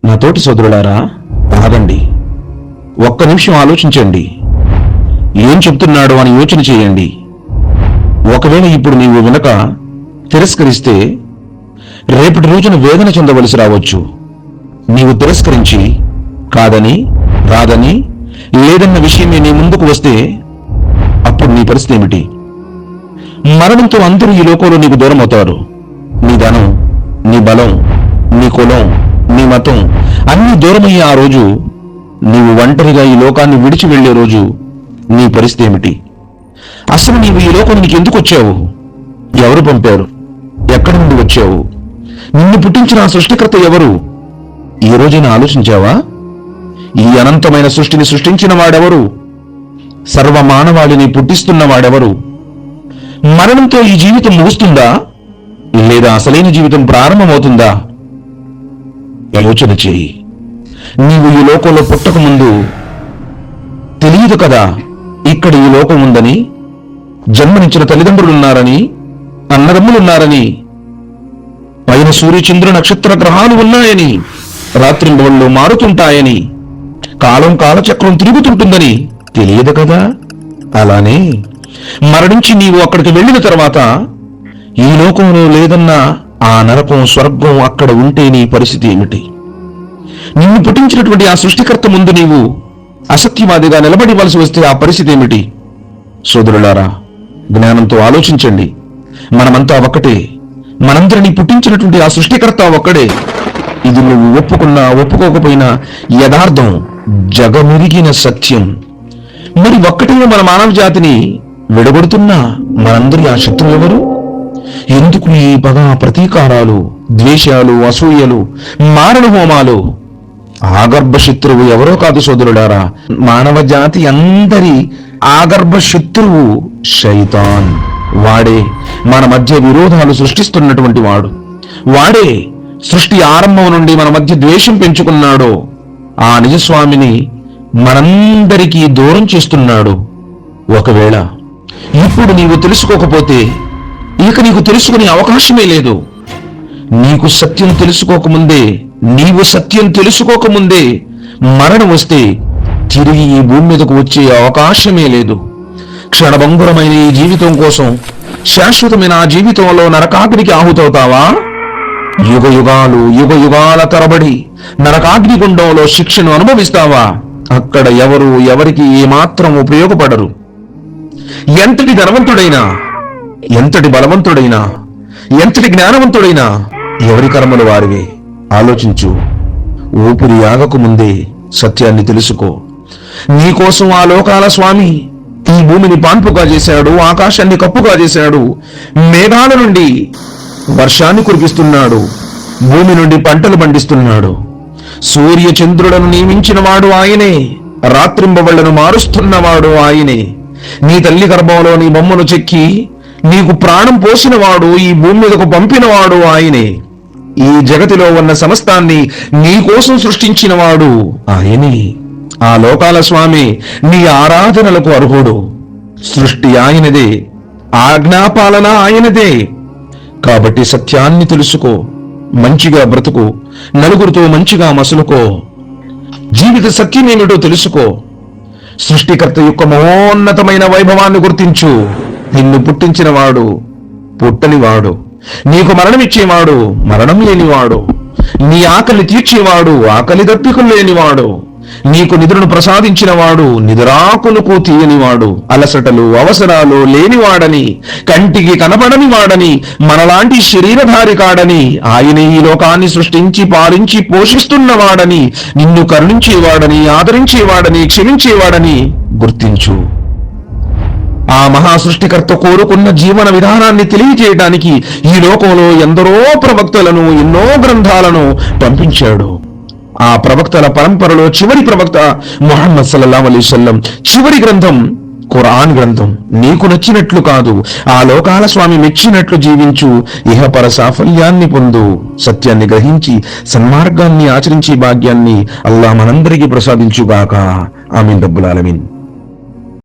నా తోటి సోదరులారా, ఆగండి, ఒక్క నిమిషం ఆలోచించండి. ఏం చెప్తున్నాడో అని యోచన చేయండి. ఒకవేళ ఇప్పుడు నీవు వినక తిరస్కరిస్తే రేపటి రోజున వేదన చెందవలసి రావచ్చు. నీవు తిరస్కరించి కాదని, రాదని, లేదన్న విషయమే నీ ముందుకు వస్తే అప్పుడు నీ పరిస్థితి ఏమిటి? మరణంతో అందరూ ఈ లోకంలో నీకు దూరం అవుతారు. నీ ధనం, నీ బలం, నీ కులం, నీ మతం అన్నీ దూరమయ్యే ఆ రోజు, నీవు ఒంటరిగా ఈ లోకాన్ని విడిచి వెళ్లే రోజు నీ పరిస్థితి ఏమిటి? అసలు నీవు ఈ లోకానికి ఎందుకు వచ్చావు? ఎవరు పంపారు? ఎక్కడి నుండి వచ్చావు? నిన్ను పుట్టించిన ఆ సృష్టికర్త ఎవరు? ఈ రోజైనా ఆలోచించావా? ఈ అనంతమైన సృష్టిని సృష్టించిన వాడెవరు? సర్వ మానవాళిని పుట్టిస్తున్న వాడెవరు? మరణంతో ఈ జీవితం ముగుస్తుందా, లేదా అసలైన జీవితం ప్రారంభమవుతుందా? ఆలోచన చేయి. నీవు ఈ లోకంలో పుట్టక ముందు తెలియదు కదా ఇక్కడ ఈ లోకం ఉందని, జన్మనిచ్చిన తల్లిదండ్రులున్నారని, అన్నదమ్ములున్నారని, పైన సూర్యచంద్ర నక్షత్ర గ్రహాలు ఉన్నాయని, రాత్రింబవళ్ళు మారుతుంటాయని, కాలం కాలచక్రం తిరుగుతుంటుందని తెలియదు కదా. అలానే మరణించి నీవు అక్కడికి వెళ్ళిన తర్వాత ఈ లోకంలో లేదన్నా ఆ నరకం, స్వర్గం అక్కడ ఉంటే నీ పరిస్థితి ఏమిటి? నిన్ను పుట్టించినటువంటి ఆ సృష్టికర్త ముందు నీవు అసత్యవాదిగా నిలబడివలసి వస్తే ఆ పరిస్థితి ఏమిటి? సోదరులారా, జ్ఞానంతో ఆలోచించండి. మనమంతా ఒక్కటే. మనందరినీ పుట్టించినటువంటి ఆ సృష్టికర్త ఒక్కడే. ఇది నువ్వు ఒప్పుకున్నా ఒప్పుకోకపోయినా యథార్థం, జగమెరిగిన సత్యం. మరి ఒక్కటే మన మానవ జాతిని విడగొడుతున్నా మనందరి ఆ శత్రువు ఎవరు? ఎందుకు ఈ పగ, ప్రతీకారాలు, ద్వేషాలు, అసూయలు, మారణ హోమాలు? ఆగర్భ శత్రువు ఎవరో కాదు సోదరులారా, మానవ జాతి అందరి ఆగర్భ శత్రువు శైతాన్. వాడే మన మధ్య విరోధాలు సృష్టిస్తున్నటువంటి వాడు. వాడే సృష్టి ఆరంభం నుండి మన మధ్య ద్వేషం పెంచుకున్నాడో ఆ నిజస్వామిని మనందరికీ దూరం చేస్తున్నాడు. ఒకవేళ ఇప్పుడు నీవు తెలుసుకోకపోతే ఇక నీకు తెలుసుకునే అవకాశమే లేదు. నీకు సత్యం తెలుసుకోకముందే, నీవు సత్యం తెలుసుకోకముందే మరణం వస్తే తిరిగి ఈ భూమి మీదకు వచ్చే అవకాశమే లేదు. క్షణభంగురమైన ఈ జీవితం కోసం శాశ్వతమైన ఆ జీవితంలో నరకాగ్నికి ఆహుతవుతావా? యుగ యుగాలు, యుగ యుగాల తరబడి నరకాగ్నిగుండంలో శిక్షను అనుభవిస్తావా? అక్కడ ఎవరు ఎవరికి ఏమాత్రం ఉపయోగపడరు. ఎంతటి ధనవంతుడైనా, ఎంతటి బలవంతుడైనా, ఎంతటి జ్ఞానవంతుడైనా ఎవరి కర్మలు వారివే. ఆలోచించు. ఊపిరి ఆగకు ముందే సత్యాన్ని తెలుసుకో. నీకోసం ఆ లోకాల స్వామి ఈ భూమిని పాన్పుగా చేశాడు, ఆకాశాన్ని కప్పుగా చేశాడు, మేఘాల నుండి వర్షాన్ని కురిపిస్తున్నాడు, భూమి నుండి పంటలు పండిస్తున్నాడు. సూర్య చంద్రులను నియమించిన వాడు ఆయనే, రాత్రింబవళ్లను మారుస్తున్నవాడు ఆయనే. నీ తల్లి గర్భంలో నీ బొమ్మను చెక్కి నీకు ప్రాణం పోసినవాడు, ఈ భూమి మీదకు పంపినవాడు ఆయనే. ఈ జగతిలో ఉన్న సమస్తాన్ని నీ కోసం సృష్టించిన వాడు ఆయనే. ఆ లోకాల స్వామి నీ ఆరాధనలకు అర్హుడు. సృష్టి ఆయనదే, ఆజ్ఞాపాలన ఆయనదే. కాబట్టి సత్యాన్ని తెలుసుకో, మంచిగా బ్రతుకు, నలుగురితో మంచిగా మసులుకో. జీవిత సత్యమేమిటో తెలుసుకో. సృష్టికర్త యొక్క మహోన్నతమైన వైభవాన్ని గుర్తించు. నిన్ను పుట్టించినవాడు పుట్టనివాడు, నీకు మరణమిచ్చేవాడు మరణం లేనివాడు, నీ ఆకలి తీర్చేవాడు ఆకలి దప్పికలు లేనివాడు, నీకు నిద్రను ప్రసాదించిన వాడు నిద్రాకులకు తీయనివాడు, అలసటలు అవసరాలు లేనివాడని, కంటికి కనపడని వాడని, మనలాంటి శరీరధారి కాడని, ఆయనే ఈ లోకాన్ని సృష్టించి పాలించి పోషిస్తున్నవాడని, నిన్ను కరుణించేవాడని, ఆదరించేవాడని, క్షమించేవాడని గుర్తించు. ఆ మహాసృష్టికర్త కోరుకున్న జీవన విధానాన్ని తెలియజేయడానికి ఈ లోకంలో ఎందరో ప్రవక్తలను, ఎన్నో గ్రంథాలను పంపించాడు. ఆ ప్రవక్తల పరంపరలో చివరి ప్రవక్త ముహమ్మద్ సల్లల్లాహు అలైహి వసల్లం చివరి గ్రంథం ఖురాన్ గ్రంథం. నీకు నచ్చినట్లు కాదు, ఆ లోకాల స్వామి మెచ్చినట్లు జీవించు, ఇహపర సాఫల్యాన్ని పొందు. సత్యాన్ని గ్రహించి సన్మార్గాన్ని ఆచరించే భాగ్యాన్ని అల్లాహ్ మనందరికీ ప్రసాదించుగాక. ఆమీన్ రబ్బుల్ ఆలమీన్.